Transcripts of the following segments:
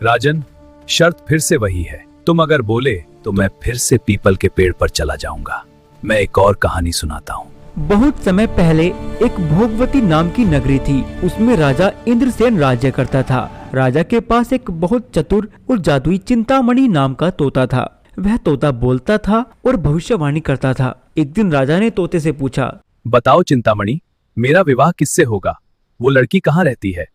राजन, शर्त फिर से वही है, तुम अगर बोले तो मैं फिर से पीपल के पेड़ पर चला जाऊंगा। मैं एक और कहानी सुनाता हूँ। बहुत समय पहले एक भोगवती नाम की नगरी थी। उसमें राजा इंद्रसेन राज्य करता था। राजा के पास एक बहुत चतुर और जादुई चिंतामणि नाम का तोता था। वह तोता बोलता था और भविष्यवाणी करता था। एक दिन राजा ने तोते से पूछा, बताओ चिंतामणि, मेरा विवाह किससे होगा? वो लड़की कहाँ रहती है?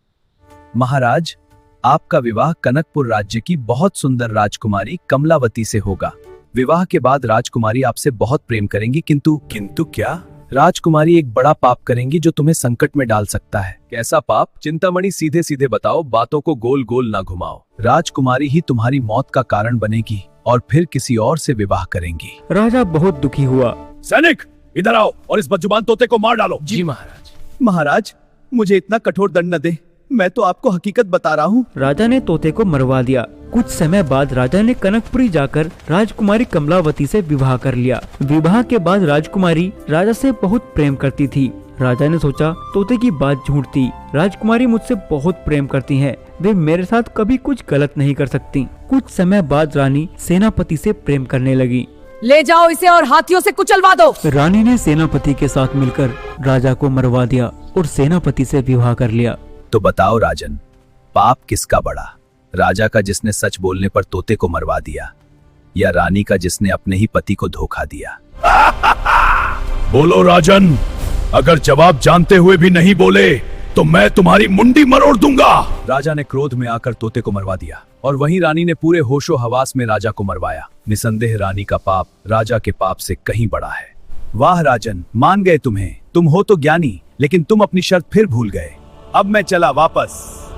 महाराज, आपका विवाह कनकपुर राज्य की बहुत सुंदर राजकुमारी कमलावती से होगा। विवाह के बाद राजकुमारी आपसे बहुत प्रेम करेंगी, किंतु क्या? राजकुमारी एक बड़ा पाप करेंगी जो तुम्हें संकट में डाल सकता है। कैसा पाप? चिंतामणि सीधे सीधे बताओ, बातों को गोल गोल ना घुमाओ। राजकुमारी ही तुम्हारी मौत का कारण बनेगी और फिर किसी और से विवाह करेंगी। राजा बहुत दुखी हुआ। सैनिक, इधर आओ और इस बदजुबान तोते को मार डालो। जी महाराज। महाराज, मुझे इतना कठोर दंड न दे, मैं तो आपको हकीकत बता रहा हूँ। राजा ने तोते को मरवा दिया। कुछ समय बाद राजा ने कनकपुरी जाकर राजकुमारी कमलावती से विवाह कर लिया। विवाह के बाद राजकुमारी राजा से बहुत प्रेम करती थी। राजा ने सोचा, तोते की बात झूठ थी। राजकुमारी मुझसे बहुत प्रेम करती हैं। वे मेरे साथ कभी कुछ गलत नहीं कर सकती। कुछ समय बाद रानी सेनापति से प्रेम करने लगी। ले जाओ इसे और हाथियों से कुचलवा दो। रानी ने सेनापति के साथ मिलकर राजा को मरवा दिया और सेनापति से विवाह कर लिया। तो बताओ राजन, पाप किसका बड़ा? राजा का जिसने सच बोलने पर तोते को मरवा दिया, या रानी का जिसने अपने ही पति को धोखा दिया? बोलो राजन, अगर जवाब जानते हुए भी नहीं बोले तो मैं तुम्हारी मुंडी मरोड़ दूंगा। राजा ने क्रोध में आकर तोते को मरवा दिया और वहीं रानी ने पूरे होशो हवास में राजा को मरवाया। निसंदेह रानी का पाप राजा के पाप से कहीं बड़ा है। वाह राजन, मान गए तुम्हें। तुम हो तो ज्ञानी, लेकिन तुम अपनी शर्त फिर भूल गए। अब मैं चला वापस।